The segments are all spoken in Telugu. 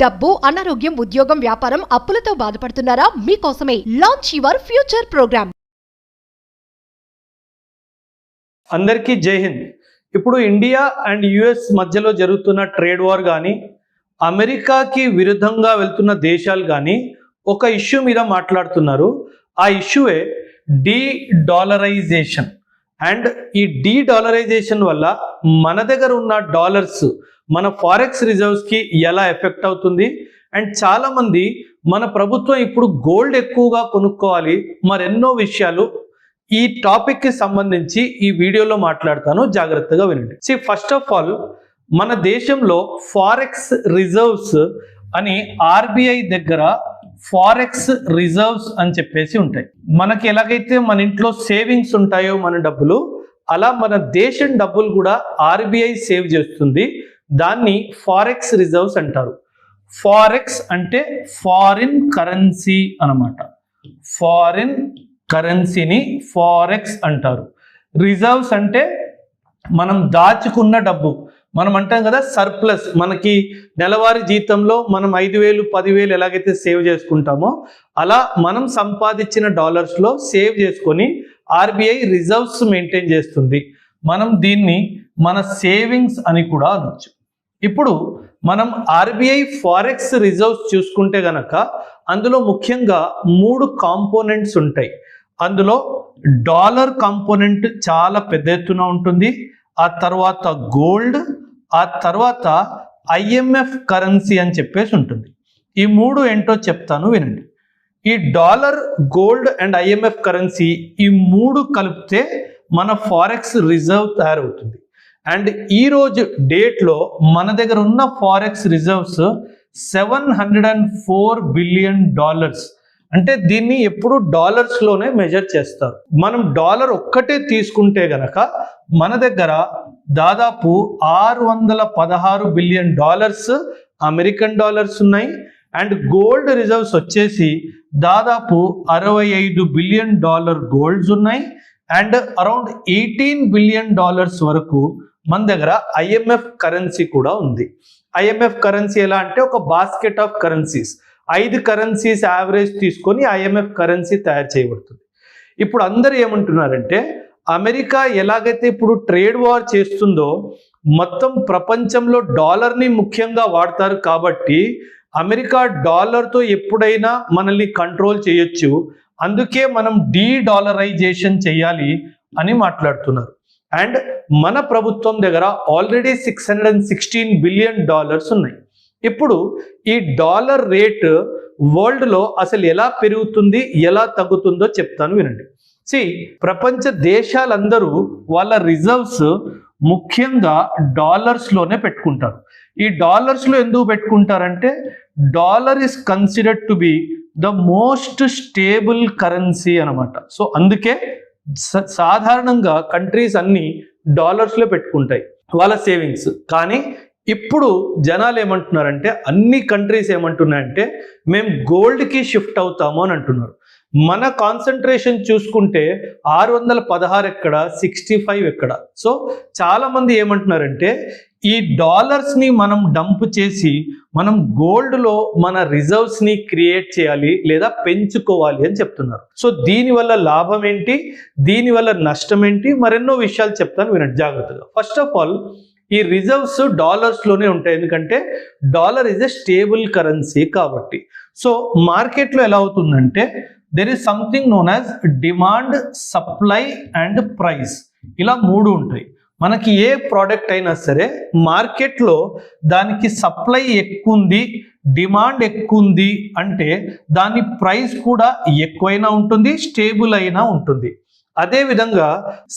డబ్బు, అనారోగ్యం, ఉద్యోగం, వ్యాపారం, అప్పులతో బాధపడుతున్నారా? మీకోసమే లాంచ్ యువర్ ఫ్యూచర్ ప్రోగ్రామ్. అందరికీ జై హింద్. ఇప్పుడు ఇండియా అండ్ యుఎస్ మధ్యలో జరుగుతున్న ట్రేడ్ వార్ కానీ, అమెరికాకి విరుద్ధంగా వెళ్తున్న దేశాలు కానీ ఒక ఇష్యూ మీద మాట్లాడుతున్నారు. ఆ ఇష్యూయే డీ-డాలరైజేషన్. అండ్ ఈ డీ-డాలరైజేషన్ వల్ల మన దగ్గర ఉన్న డాలర్స్ మన ఫారెక్స్ రిజర్వ్స్కి ఎలా ఎఫెక్ట్ అవుతుంది. అండ్ చాలామంది మన ప్రభుత్వం ఇప్పుడు గోల్డ్ ఎక్కువగా కొనుక్కోవాలి, మరెన్నో విషయాలు ఈ టాపిక్కి సంబంధించి ఈ వీడియోలో మాట్లాడతాను, జాగ్రత్తగా వినండి. ఫస్ట్ ఆఫ్ ఆల్, మన దేశంలో ఫారెక్స్ రిజర్వ్స్ అని ఆర్బీఐ దగ్గర ఫారెక్స్ రిజర్వ్స్ అని చెప్పేసి ఉంటాయి. మనకి ఎలాగైతే మన ఇంట్లో సేవింగ్స్ ఉంటాయో మన డబ్బులు, అలా మన దేశం డబ్బులు కూడా ఆర్బీఐ సేవ్ చేస్తుంది. దాన్ని ఫారెక్స్ రిజర్వ్స్ అంటారు. ఫారెక్స్ అంటే ఫారిన్ కరెన్సీ అన్నమాట. ఫారిన్ కరెన్సీని ఫారెక్స్ అంటారు. రిజర్వ్స్ అంటే మనం దాచుకున్న డబ్బు. మనం అంటాం కదా సర్ప్లస్. మనకి నెలవారీ జీతంలో మనం 5,000 10,000 ఎలాగైతే సేవ్ చేసుకుంటామో అలా మనం సంపాదించిన డాలర్స్లో సేవ్ చేసుకొని ఆర్బీఐ రిజర్వ్స్ మెయింటైన్ చేస్తుంది. మనం దీన్ని మన సేవింగ్స్ అని కూడా అనొచ్చు. ఇప్పుడు మనం ఆర్బీఐ ఫారెక్స్ రిజర్వ్స్ చూసుకుంటే గనక అందులో ముఖ్యంగా 3 కాంపోనెంట్స్ ఉంటాయి. అందులో డాలర్ కాంపోనెంట్ చాలా పెద్ద ఎత్తున ఉంటుంది. ఆ తర్వాత గోల్డ్, ఆ తర్వాత ఐఎంఎఫ్ కరెన్సీ అని చెప్పేసి ఉంటుంది. ఈ 3 ఏంటో చెప్తాను, వినండి. ఈ dollar, gold and IMF currency, ఈ 3 కలిపితే మన ఫారెక్స్ రిజర్వ్ తయారవుతుంది. అండ్ ఈరోజు డేట్లో మన దగ్గర ఉన్న ఫారెక్స్ రిజర్వ్స్ $704 బిలియన్. అంటే దీన్ని ఎప్పుడు డాలర్స్లోనే మెజర్ చేస్తారు. మనం డాలర్ ఒక్కటే తీసుకుంటే గనక మన దగ్గర దాదాపు $616 బిలియన్ అమెరికన్ డాలర్స్ ఉన్నాయి. అండ్ గోల్డ్ రిజర్వ్స్ వచ్చేసి దాదాపు $65 బిలియన్ గోల్డ్స్ ఉన్నాయి. అండ్ అరౌండ్ $18 బిలియన్ వరకు మన దగ్గర ఐఎంఎఫ్ కరెన్సీ కూడా ఉంది. ఐఎంఎఫ్ కరెన్సీ ఎలా అంటే ఒక basket of currencies, 5 currencies average తీసుకొని ఐఎంఎఫ్ కరెన్సీ తయారు చేయబడుతుంది. ఇప్పుడు అందరూ ఏమంటున్నారంటే అమెరికా ఎలాగైతే ఇప్పుడు ట్రేడ్ వార్ చేస్తుందో మొత్తం ప్రపంచంలో డాలర్ని ముఖ్యంగా వాడతారు కాబట్టి అమెరికా డాలర్తో ఎప్పుడైనా మనల్ని కంట్రోల్ చేయొచ్చు, అందుకే మనం డీ-డాలరైజేషన్ చేయాలి అని మాట్లాడుతున్నారు. అండ్ మన ప్రభుత్వం దగ్గర ఆల్రెడీ $616 బిలియన్ ఉన్నాయి. ఇప్పుడు ఈ డాలర్ రేట్ వరల్డ్లో అసలు ఎలా పెరుగుతుంది, ఎలా తగ్గుతుందో చెప్తాను, వినండి. ప్రపంచ దేశాలందరూ వాళ్ళ రిజర్వ్స్ ముఖ్యంగా డాలర్స్లోనే పెట్టుకుంటారు. ఈ డాలర్స్లో ఎందుకు పెట్టుకుంటారంటే dollar is considered to be the most stable currency అనమాట. సో అందుకే సాధారణంగా కంట్రీస్ అన్ని డాలర్స్లో పెట్టుకుంటాయి వాళ్ళ సేవింగ్స్. కానీ ఇప్పుడు జనాలు ఏమంటున్నారంటే, అన్ని కంట్రీస్ ఏమంటున్నాయంటే మేము గోల్డ్కి షిఫ్ట్ అవుతాము అని అంటున్నారు. మన కాన్సన్ట్రేషన్ చూసుకుంటే 616 ఎక్కడ, 65 ఎక్కడ. సో చాలామంది ఏమంటున్నారంటే ఈ డాలర్స్ని మనం డంప్ చేసి మనం గోల్డ్లో మన రిజర్వ్స్ని క్రియేట్ చేయాలి లేదా పెంచుకోవాలి అని చెప్తున్నారు. సో దీనివల్ల లాభం ఏంటి, దీనివల్ల నష్టం ఏంటి, మరెన్నో విషయాలు చెప్తాను, వినండి జాగ్రత్తగా. ఫస్ట్ ఆఫ్ ఆల్, ఈ రిజర్వ్స్ డాలర్స్లోనే ఉంటాయి, ఎందుకంటే dollar is a stable currency కాబట్టి. సో మార్కెట్లో ఎలా అవుతుందంటే there is something known as demand, supply and price. ఇలా 3 ఉంటాయి. మనకి ఏ ప్రోడక్ట్ అయినా సరే మార్కెట్లో దానికి సప్లై ఎక్కువ ఉంది, డిమాండ్ ఎక్కువ ఉంది అంటే దాని ప్రైస్ కూడా ఎక్కువైనా ఉంటుంది, స్టేబుల్ అయినా ఉంటుంది. అదేవిధంగా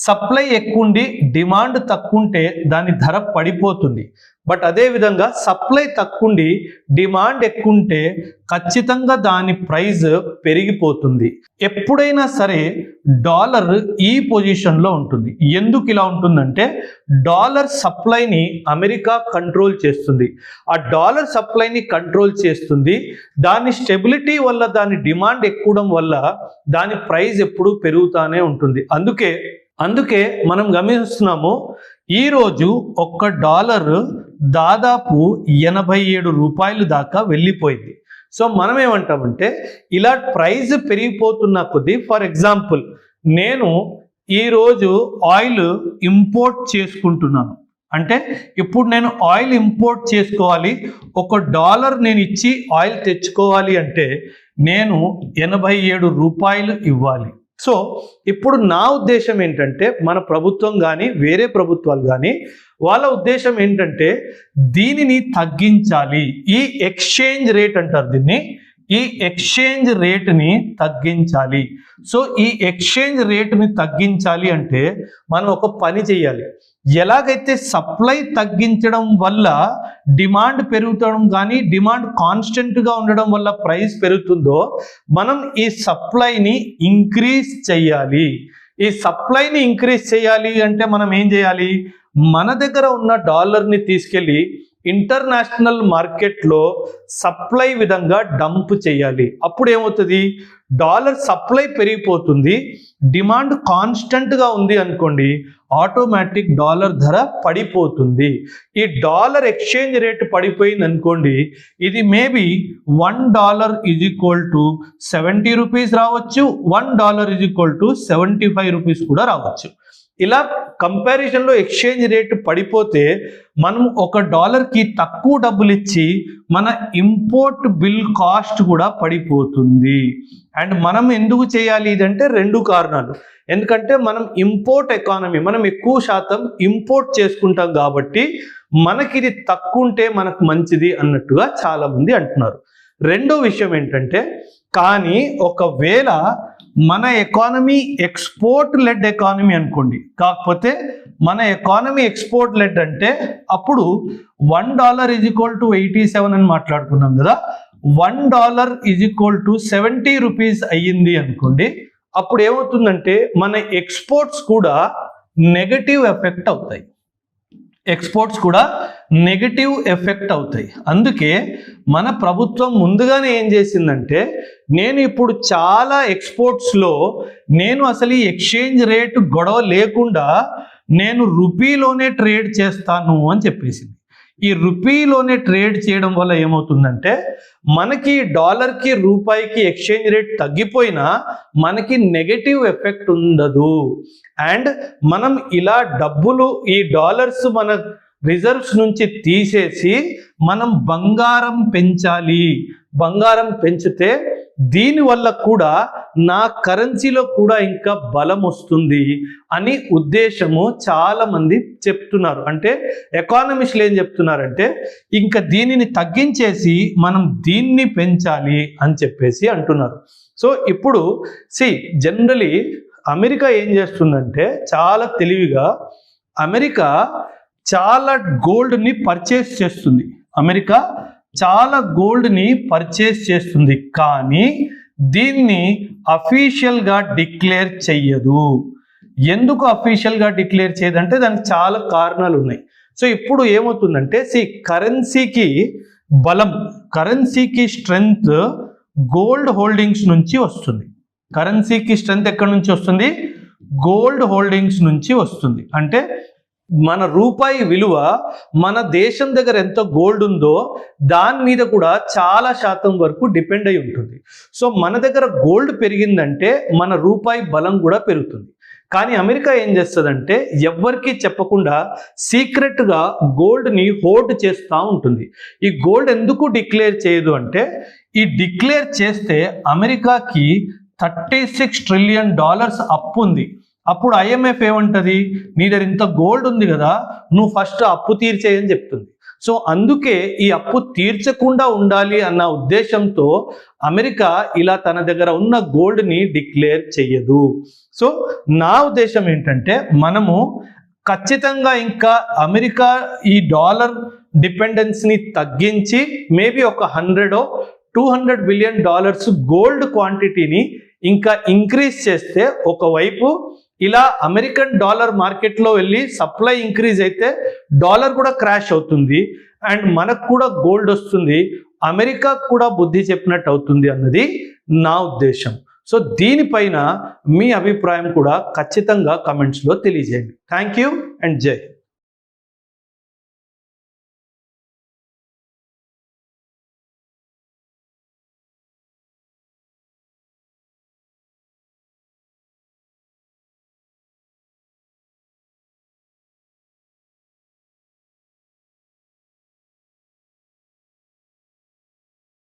సప్లై ఎక్కువ ఉండి డిమాండ్ తక్కువ ఉంటే దాని ధర పడిపోతుంది. బట్ అదేవిధంగా సప్లై తక్కువ ఉండి డిమాండ్ ఎక్కువ ఉంటే ఖచ్చితంగా దాని ప్రైస్ పెరిగిపోతుంది. ఎప్పుడైనా సరే డాలర్ ఈ పొజిషన్లో ఉంటుంది. ఎందుకు ఇలా ఉంటుందంటే డాలర్ సప్లైని అమెరికా కంట్రోల్ చేస్తుంది. ఆ డాలర్ సప్లైని కంట్రోల్ చేస్తుంది. దాని స్టెబిలిటీ వల్ల, దాని డిమాండ్ ఎక్కువడం వల్ల దాని ప్రైస్ ఎప్పుడూ పెరుగుతూనే ఉంటుంది. అందుకే మనం గమనిస్తున్నాము ఈరోజు $1 దాదాపు 87 రూపాయలు దాకా వెళ్ళిపోయింది. సో మనం ఏమంటామంటే ఇలా ప్రైస్ పెరిగిపోతున్న కొద్దీ, ఫర్ ఎగ్జాంపుల్ నేను ఈరోజు ఆయిల్ ఇంపోర్ట్ చేసుకుంటున్నాను. అంటే ఇప్పుడు నేను ఆయిల్ ఇంపోర్ట్ చేసుకోవాలి, $1 నేను ఇచ్చి ఆయిల్ తెచ్చుకోవాలి అంటే నేను 87 రూపాయలు ఇవ్వాలి. సో ఇప్పుడు నా ఉద్దేశం ఏంటంటే, మన ప్రభుత్వం కానీ వేరే ప్రభుత్వాలు కానీ వాళ్ళ ఉద్దేశం ఏంటంటే దీనిని తగ్గించాలి. ఈ ఎక్స్చేంజ్ రేట్ అంటారు దీన్ని, ఈ ఎక్స్చేంజ్ రేట్ని తగ్గించాలి. సో ఈ ఎక్స్చేంజ్ రేట్ని తగ్గించాలి అంటే మనం ఒక పని చేయాలి. ఎలాగైతే సప్లై తగ్గించడం వల్ల డిమాండ్ పెరుగుతడం కానీ డిమాండ్ కాన్స్టెంట్గా ఉండడం వల్ల ప్రైస్ పెరుగుతుందో, మనం ఈ సప్లైని ఇంక్రీజ్ చేయాలి. ఈ సప్లైని ఇంక్రీజ్ చేయాలి అంటే మనం ఏం చేయాలి? మన దగ్గర ఉన్న డాలర్ని తీసుకెళ్ళి ఇంటర్నేషనల్ మార్కెట్లో సప్లై విధంగా డంప్ చేయాలి. అప్పుడు ఏమవుతుంది? డాలర్ సప్లై పెరిగిపోతుంది, డిమాండ్ కాన్స్టెంట్గా ఉంది అనుకోండి, ఆటోమేటిక్ డాలర్ ధర పడిపోతుంది. ఈ డాలర్ ఎక్స్చేంజ్ రేట్ పడిపోయింది అనుకోండి, ఇది మేబీ $1 = 70 రూపీస్ రావచ్చు, $1 = 75 రూపీస్ కూడా రావచ్చు. ఇలా కంపారిజన్లో ఎక్స్చేంజ్ రేట్ పడిపోతే మనం $1కి తక్కువ డబ్బులు ఇచ్చి మన ఇంపోర్ట్ బిల్ కాస్ట్ కూడా పడిపోతుంది. అండ్ మనం ఎందుకు చేయాలి ఇదంటే 2 కారణాలు. ఎందుకంటే మనం ఇంపోర్ట్ ఎకానమీ, మనం ఎక్కువ శాతం ఇంపోర్ట్ చేసుకుంటాం కాబట్టి మనకి ఇది తక్కువ ఉంటే మనకు మంచిది అన్నట్టుగా చాలా మంది అంటున్నారు. రెండో విషయం ఏంటంటే, కానీ ఒకవేళ మన ఎకానమీ ఎక్స్పోర్ట్ లెడ్ ఎకానమీ అనుకోండి, కాకపోతే మన ఎకానమీ ఎక్స్పోర్ట్ లెడ్ అంటే అప్పుడు $1 = 87 అని మాట్లాడుకున్నాం కదా, $1 = 70 రూపీస్ అయ్యింది అనుకోండి, అప్పుడు ఏమవుతుందంటే మన ఎక్స్పోర్ట్స్ కూడా నెగటివ్ ఎఫెక్ట్ అవుతాయి. ఎక్స్పోర్ట్స్ కూడా నెగటివ్ ఎఫెక్ట్ అవుతాయి. అందుకే మన ప్రభుత్వం ముందుగానే ఏం చేసిందంటే, నేను ఇప్పుడు చాలా ఎక్స్పోర్ట్స్లో నేను అసలు ఈ ఎక్స్చేంజ్ రేట్ గొడవ లేకుండా నేను రూపీలోనే ట్రేడ్ చేస్తాను అని చెప్పేసింది. ఈ రూపీలోనే ట్రేడ్ చేయడం వల్ల ఏమవుతుందంటే, మనకి డాలర్కి రూపాయికి ఎక్స్చేంజ్ రేట్ తగ్గిపోయినా మనకి నెగటివ్ ఎఫెక్ట్ ఉండదు. అండ్ మనం ఇలా డబ్బులు, ఈ డాలర్స్ మన రిజర్వ్స్ నుంచి తీసేసి మనం బంగారం పెంచాలి. బంగారం పెంచితే దీనివల్ల కూడా నా కరెన్సీలో కూడా ఇంకా బలం వస్తుంది అని ఉద్దేశము చాలా మంది చెప్తున్నారు. అంటే ఎకానమిస్టులు ఏం చెప్తున్నారంటే, ఇంకా దీనిని తగ్గించేసి మనం దీన్ని పెంచాలి అని చెప్పేసి అంటున్నారు. సో ఇప్పుడు జనరలీ అమెరికా ఏం చేస్తుందంటే, చాలా తెలివిగా అమెరికా చాలా గోల్డ్ని పర్చేస్ చేస్తుంది. అమెరికా చాలా గోల్డ్ని పర్చేస్ చేస్తుంది, కానీ దీన్ని అఫీషియల్గా డిక్లేర్ చెయ్యదు. ఎందుకు అఫీషియల్గా డిక్లేర్ చేయదంటే దానికి చాలా కారణాలు ఉన్నాయి. సో ఇప్పుడు ఏమవుతుందంటే, కరెన్సీకి బలం, కరెన్సీకి స్ట్రెంగ్త్ గోల్డ్ హోల్డింగ్స్ నుంచి వస్తుంది. కరెన్సీకి స్ట్రెంగ్త్ ఎక్కడి నుంచి వస్తుంది? గోల్డ్ హోల్డింగ్స్ నుంచి వస్తుంది. అంటే మన రూపాయి విలువ, మన దేశం దగ్గర ఎంత గోల్డ్ ఉందో దాని మీద కూడా చాలా శాతం వరకు డిపెండ్ అయి ఉంటుంది. సో మన దగ్గర గోల్డ్ పెరిగిందంటే మన రూపాయి బలం కూడా పెరుగుతుంది. కానీ అమెరికా ఏం చేస్తుందంటే, ఎవ్వరికీ చెప్పకుండా సీక్రెట్గా గోల్డ్ని హోల్డ్ చేస్తూ ఉంటుంది. ఈ గోల్డ్ ఎందుకు డిక్లేర్ చేయదు అంటే, ఈ డిక్లేర్ చేస్తే అమెరికాకి $36 ట్రిలియన్ అప్పు ఉంది. అప్పుడు IMF ఏమంటది, నీ దగ్గర ఇంత గోల్డ్ ఉంది కదా, నువ్వు ఫస్ట్ అప్పు తీర్చేయని చెప్తుంది. సో అందుకే ఈ అప్పు తీర్చకుండా ఉండాలి అన్న ఉద్దేశంతో అమెరికా ఇలా తన దగ్గర ఉన్న గోల్డ్ని డిక్లేర్ చెయ్యదు. సో నా ఉద్దేశం ఏంటంటే, మనము ఖచ్చితంగా ఇంకా అమెరికా ఈ డాలర్ డిపెండెన్స్ని తగ్గించి మేబీ ఒక $100-200 బిలియన్ గోల్డ్ క్వాంటిటీని ఇంకా ఇంక్రీజ్ చేస్తే, ఒకవైపు ఇలా అమెరికన్ డాలర్ మార్కెట్లో వెళ్ళి సప్లై ఇంక్రీజ్ అయితే డాలర్ కూడా క్రాష్ అవుతుంది అండ్ మనకు కూడా గోల్డ్ వస్తుంది, అమెరికా కూడా బుద్ధి చెప్పినట్టు అవుతుంది అన్నది నా ఉద్దేశం. సో దీనిపైన మీ అభిప్రాయం కూడా ఖచ్చితంగా కమెంట్స్లో తెలియజేయండి. థ్యాంక్ యూ అండ్ జై.